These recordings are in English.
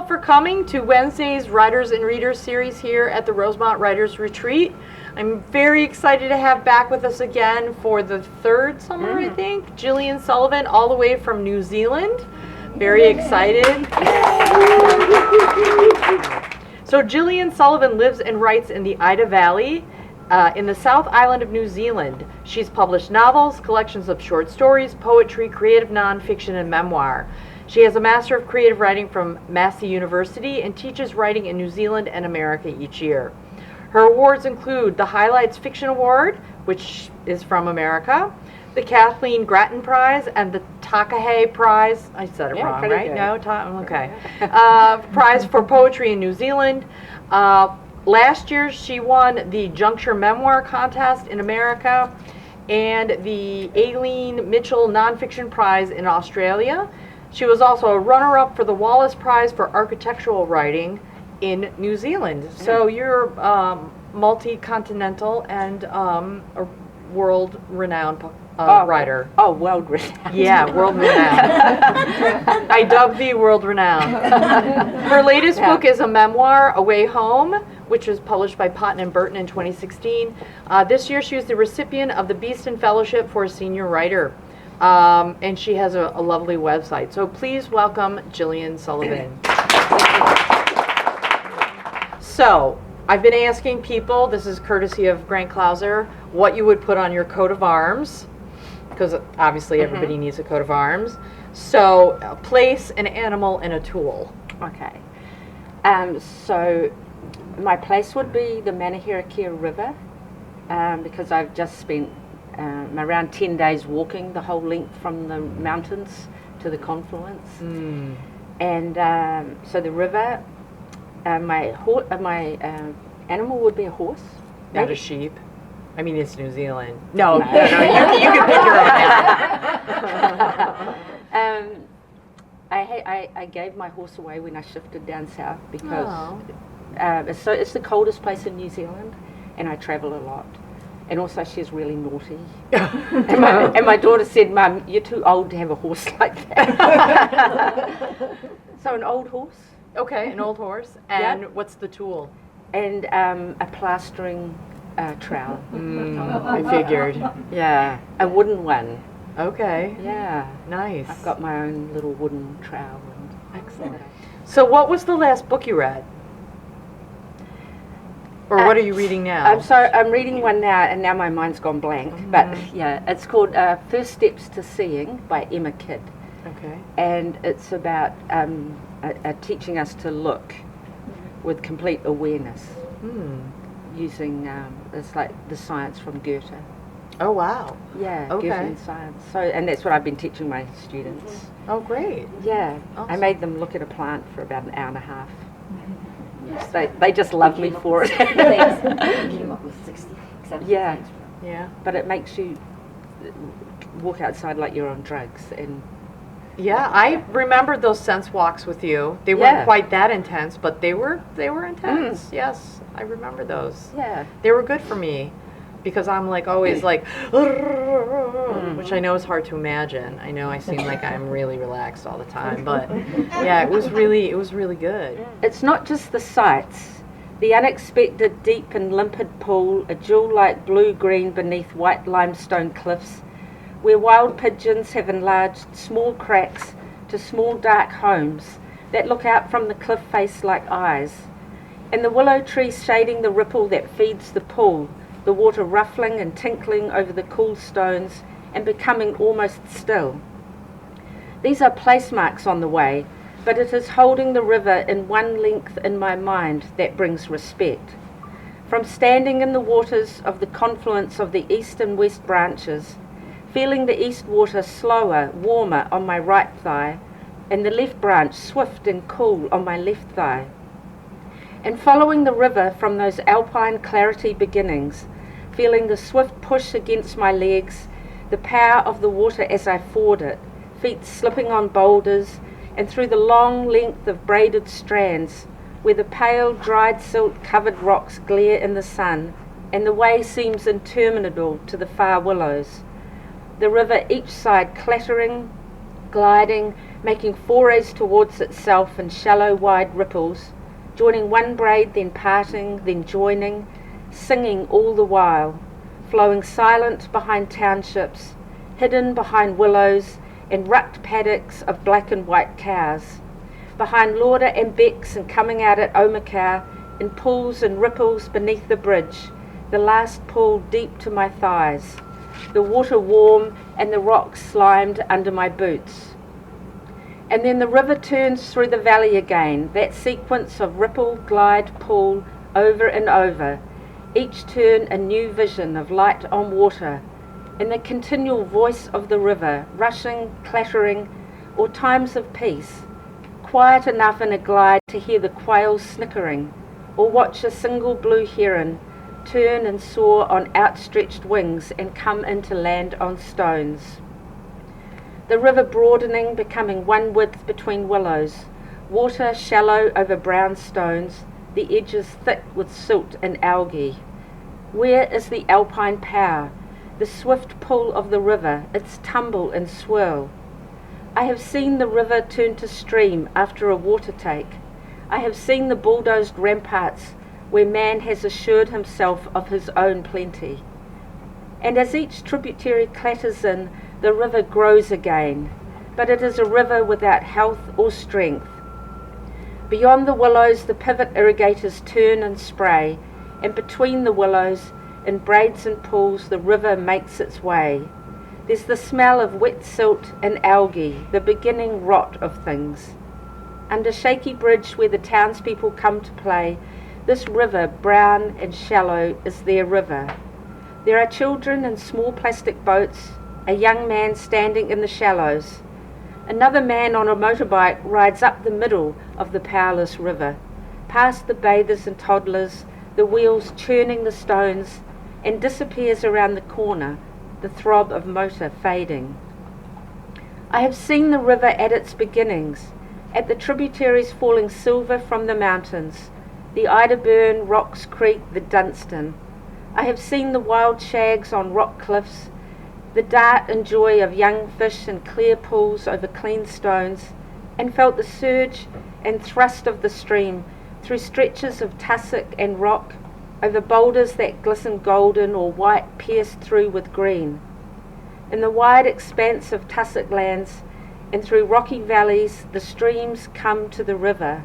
all for coming to Wednesday's Writers and Readers series here at the Rosemont Writers Retreat. I'm very excited to have back with us again for the third summer, I think, Jillian Sullivan, all the way from New Zealand. Very excited. So Jillian Sullivan lives and writes in the Ida Valley in the South Island of New Zealand. She's published novels, collections of short stories, poetry, creative nonfiction, and memoir. She has a Master of Creative Writing from Massey University and teaches writing in New Zealand and America each year. Her awards include the Highlights Fiction Award, which is from America, the Kathleen Grattan Prize, and the Takahe Prize. I said it wrong, right? Good. No? Okay. Prize for Poetry in New Zealand. Last year, she won the Juncture Memoir Contest in America and the Aileen Mitchell Nonfiction Prize in Australia. She was also a runner-up for the Wallace Prize for Architectural Writing in New Zealand. So you're multi-continental and a world-renowned writer. Oh, world-renowned. Yeah, world-renowned. I dub thee world-renowned. Her latest book is a memoir, Away Home, which was published by Potton and Burton in 2016. This year she was the recipient of the Beatson Fellowship for a Senior Writer. And she has a lovely website. So please welcome Jillian Sullivan. So, I've been asking people, this is courtesy of Grant Clauser, what you would put on your coat of arms, because obviously everybody needs a coat of arms. So, a place, an animal, and a tool. Okay. So, my place would be the Manahirakia River, because I've just spent around 10 days walking the whole length from the mountains to the confluence. And so the river, my animal would be a horse. Not a sheep. I mean, it's New Zealand. No, you can pick your own animal. I gave my horse away when I shifted down south because it's the coldest place in New Zealand, and I travel a lot. And also she's really naughty. and my daughter said, "Mum, you're too old to have a horse like that." So an old horse. Okay, an old horse. And what's the tool? And a plastering trowel. I figured. Yeah, a wooden one. Okay. Yeah. Nice. I've got my own little wooden trowel. Excellent. So what was the last book you read? Or what are you reading now? I'm reading one now, and now my mind's gone blank. But yeah, it's called First Steps to Seeing by Emma Kidd. Okay. And it's about teaching us to look with complete awareness, using it's like the science from Goethe. Oh wow. Yeah, okay. Goethean science. So, and that's what I've been teaching my students. Oh great. Yeah, awesome. I made them look at a plant for about an hour and a half. They just love me for it. Came up with 60, 70 Yeah. things. Yeah. But it makes you walk outside like you're on drugs. And yeah, I remembered those sense walks with you. They weren't quite that intense, but they were intense. Yes, I remember those. Yeah. They were good for me because I'm like always like, which I know is hard to imagine. I know I seem like I'm really relaxed all the time, but yeah, it was really good. It's not just the sights. The unexpected deep and limpid pool, a jewel-like blue-green beneath white limestone cliffs, where wild pigeons have enlarged small cracks to small dark homes that look out from the cliff face like eyes, and the willow trees shading the ripple that feeds the pool, the water ruffling and tinkling over the cool stones and becoming almost still. These are place marks on the way, but it is holding the river in one length in my mind that brings respect. From standing in the waters of the confluence of the east and west branches, feeling the east water slower, warmer on my right thigh, and the left branch swift and cool on my left thigh. And following the river from those alpine clarity beginnings, feeling the swift push against my legs, the power of the water as I ford it, feet slipping on boulders, and through the long length of braided strands, where the pale, dried silt-covered rocks glare in the sun, and the way seems interminable to the far willows. The river each side clattering, gliding, making forays towards itself in shallow, wide ripples, joining one braid, then parting, then joining, singing all the while, flowing silent behind townships, hidden behind willows and rucked paddocks of black and white cows, behind Lauder and Becks and coming out at Omaka in pools and ripples beneath the bridge, the last pool deep to my thighs, the water warm and the rocks slimed under my boots. And then the river turns through the valley again, that sequence of ripple, glide, pull, over and over, each turn a new vision of light on water, and the continual voice of the river, rushing, clattering, or times of peace, quiet enough in a glide to hear the quails snickering, or watch a single blue heron turn and soar on outstretched wings and come into land on stones. The river broadening, becoming one width between willows, water shallow over brown stones, the edges thick with silt and algae. Where is the alpine power, the swift pull of the river, its tumble and swirl? I have seen the river turn to stream after a water take. I have seen the bulldozed ramparts where man has assured himself of his own plenty. And as each tributary clatters in, the river grows again, but it is a river without health or strength. Beyond the willows, the pivot irrigators turn and spray, and between the willows, in braids and pools, the river makes its way. There's the smell of wet silt and algae, the beginning rot of things. Under Shaky Bridge, where the townspeople come to play, this river, brown and shallow, is their river. There are children in small plastic boats, a young man standing in the shallows. Another man on a motorbike rides up the middle of the powerless river, past the bathers and toddlers, the wheels churning the stones, and disappears around the corner, the throb of motor fading. I have seen the river at its beginnings, at the tributaries falling silver from the mountains, the Ida Burn, Rocks Creek, the Dunstan. I have seen the wild shags on rock cliffs, the dart and joy of young fish in clear pools over clean stones, and felt the surge and thrust of the stream through stretches of tussock and rock, over boulders that glisten golden or white pierced through with green. In the wide expanse of tussock lands and through rocky valleys, the streams come to the river.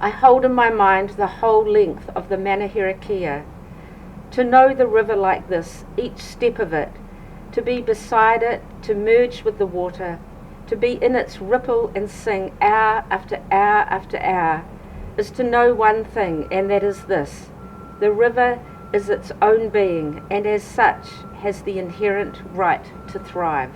I hold in my mind the whole length of the Manahirakia. To know the river like this, each step of it, to be beside it, to merge with the water, to be in its ripple and sing hour after hour after hour, is to know one thing, and that is this: the river is its own being, and as such has the inherent right to thrive.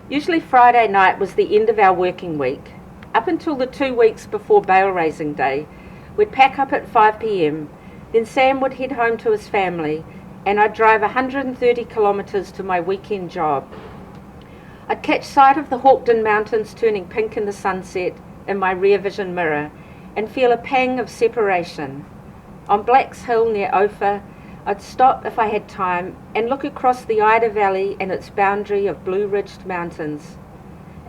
Usually Friday night was the end of our working week. Up until the 2 weeks before bail raising day, we'd pack up at 5 p.m, then Sam would head home to his family, and I'd drive 130 kilometres to my weekend job. I'd catch sight of the Hawkden Mountains turning pink in the sunset in my rear vision mirror and feel a pang of separation. On Black's Hill near Ophir, I'd stop if I had time and look across the Ida Valley and its boundary of blue-ridged mountains.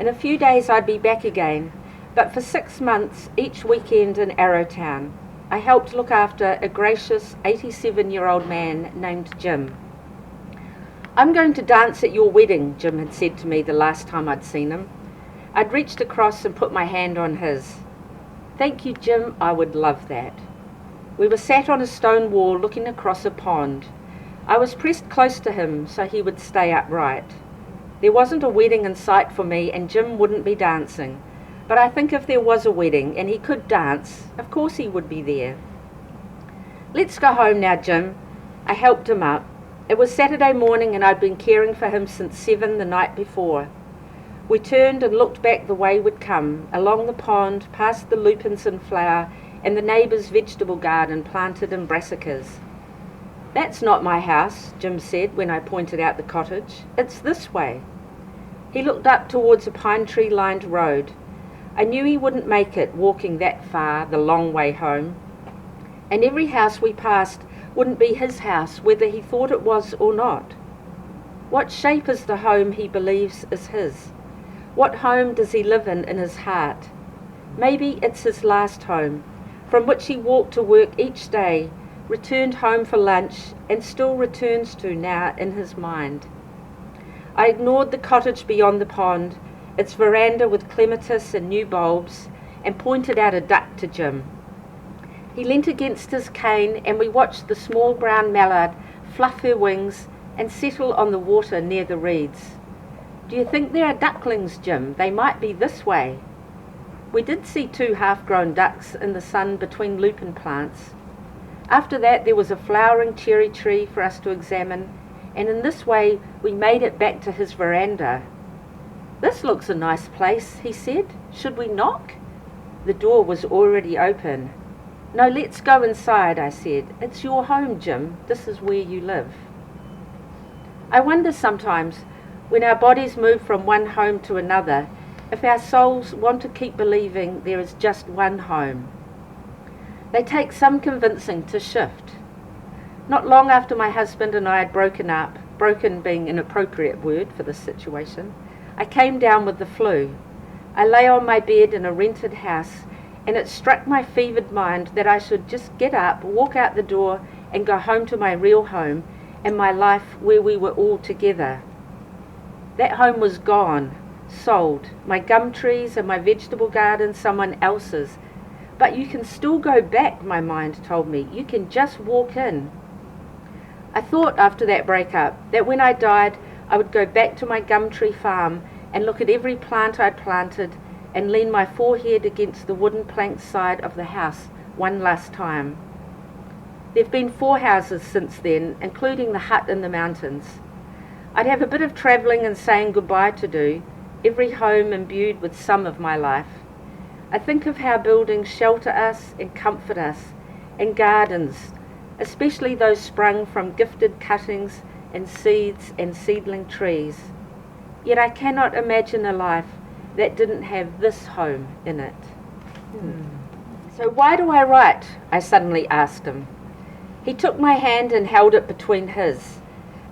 In a few days I'd be back again, but for 6 months each weekend in Arrowtown, I helped look after a gracious 87-year-old man named Jim. "I'm going to dance at your wedding," Jim had said to me the last time I'd seen him. I'd reached across and put my hand on his. "Thank you, Jim, I would love that." We were sat on a stone wall looking across a pond. I was pressed close to him so he would stay upright. There wasn't a wedding in sight for me, and Jim wouldn't be dancing. But I think if there was a wedding and he could dance, of course he would be there. "Let's go home now, Jim." I helped him up. It was Saturday morning and I'd been caring for him since 7 the night before. We turned and looked back the way we'd come, along the pond, past the lupins in flower and the neighbour's vegetable garden planted in brassicas. "That's not my house," Jim said when I pointed out the cottage. "It's this way." He looked up towards a pine tree lined road. I knew he wouldn't make it walking that far, the long way home. And every house we passed wouldn't be his house, whether he thought it was or not. What shape is the home he believes is his? What home does he live in his heart? Maybe it's his last home, from which he walked to work each day, returned home for lunch, and still returns to now in his mind. I ignored the cottage beyond the pond, its veranda with clematis and new bulbs, and pointed out a duck to Jim. He leant against his cane, and we watched the small brown mallard fluff her wings and settle on the water near the reeds. Do you think there are ducklings, Jim? They might be this way. We did see 2 half-grown ducks in the sun between lupin plants. After that there was a flowering cherry tree for us to examine, and in this way we made it back to his veranda. This looks a nice place, he said. Should we knock? The door was already open. No, let's go inside, I said. It's your home, Jim. This is where you live. I wonder sometimes, when our bodies move from one home to another, if our souls want to keep believing there is just one home. They take some convincing to shift. Not long after my husband and I had broken up, broken being an appropriate word for this situation, I came down with the flu. I lay on my bed in a rented house, and it struck my fevered mind that I should just get up, walk out the door, and go home to my real home and my life where we were all together. That home was gone, sold. My gum trees and my vegetable garden someone else's. But you can still go back, my mind told me. You can just walk in. I thought after that breakup that when I died I would go back to my gum tree farm and look at every plant I'd planted and lean my forehead against the wooden planked side of the house one last time. There've been 4 houses since then, including the hut in the mountains. I'd have a bit of travelling and saying goodbye to do, every home imbued with some of my life. I think of how buildings shelter us and comfort us, and gardens, especially those sprung from gifted cuttings and seeds and seedling trees. Yet I cannot imagine a life that didn't have this home in it. So why do I write? I suddenly asked him. He took my hand and held it between his.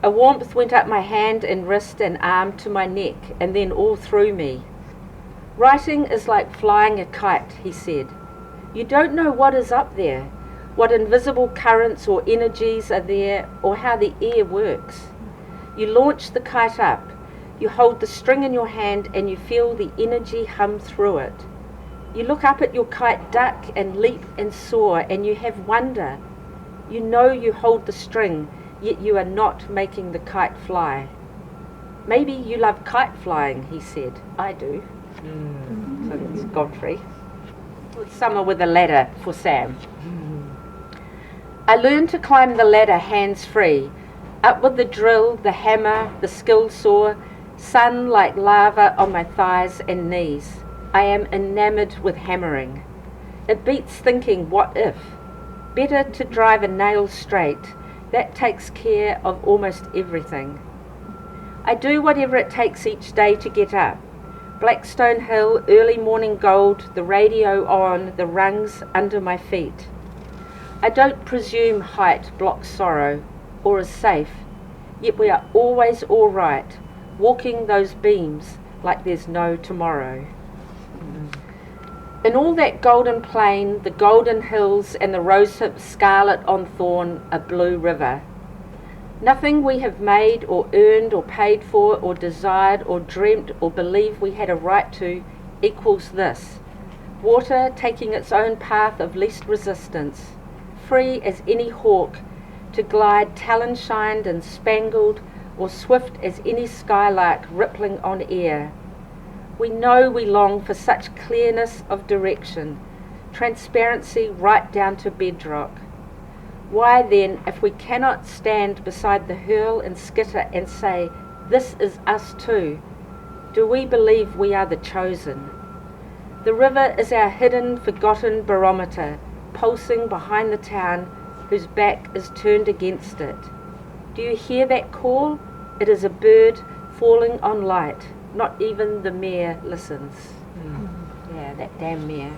A warmth went up my hand and wrist and arm to my neck and then all through me. Writing is like flying a kite, he said. You don't know what is up there, what invisible currents or energies are there, or how the air works. You launch the kite up, you hold the string in your hand and you feel the energy hum through it. You look up at your kite duck and leap and soar, and you have wonder. You know you hold the string, yet you are not making the kite fly. Maybe you love kite flying, he said. I do. So that's Godfrey. Summer with a ladder for Sam. I learned to climb the ladder hands-free, up with the drill, the hammer, the skill saw, sun like lava on my thighs and knees. I am enamored with hammering. It beats thinking, what if? Better to drive a nail straight. That takes care of almost everything. I do whatever it takes each day to get up. Blackstone Hill, early morning gold, the radio on, the rungs under my feet. I don't presume height blocks sorrow or is safe, yet we are always all right, walking those beams like there's no tomorrow. In all that golden plain, the golden hills and the rosehip scarlet on thorn, a blue river. Nothing we have made or earned or paid for or desired or dreamt or believed we had a right to equals this. Water taking its own path of least resistance, free as any hawk to glide talon-shined and spangled or swift as any skylark rippling on air. We know we long for such clearness of direction, transparency right down to bedrock. Why then, if we cannot stand beside the hurl and skitter and say, this is us too, do we believe we are the chosen? The river is our hidden, forgotten barometer, pulsing behind the town whose back is turned against it. Do you hear that call? It is a bird falling on light. Not even the mare listens. Yeah, that damn mare.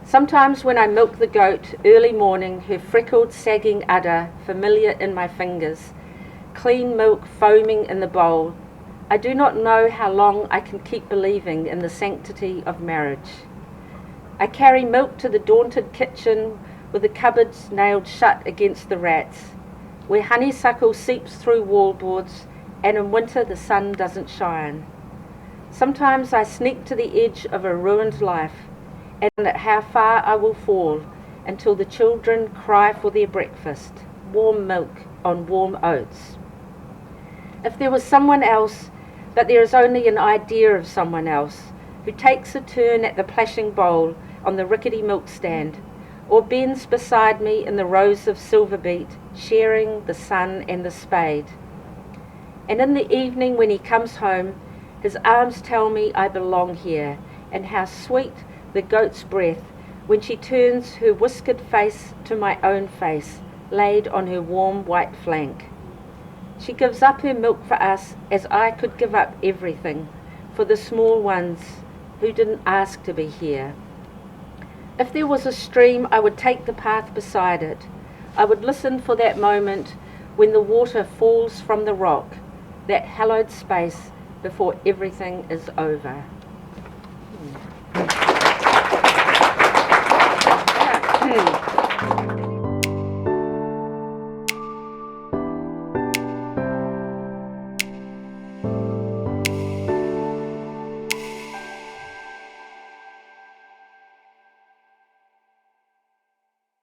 Sometimes when I milk the goat, early morning, her freckled, sagging udder familiar in my fingers, clean milk foaming in the bowl, I do not know how long I can keep believing in the sanctity of marriage. I carry milk to the daunted kitchen with the cupboards nailed shut against the rats, where honeysuckle seeps through wallboards and in winter the sun doesn't shine. Sometimes I sneak to the edge of a ruined life and at how far I will fall until the children cry for their breakfast, warm milk on warm oats. If there was someone else, but there is only an idea of someone else, who takes a turn at the plashing bowl on the rickety milk stand, or bends beside me in the rows of silver beet, sharing the sun and the spade. And in the evening when he comes home, his arms tell me I belong here, and how sweet the goat's breath when she turns her whiskered face to my own face, laid on her warm white flank. She gives up her milk for us as I could give up everything for the small ones who didn't ask to be here. If there was a stream, I would take the path beside it. I would listen for that moment when the water falls from the rock, that hallowed space before everything is over.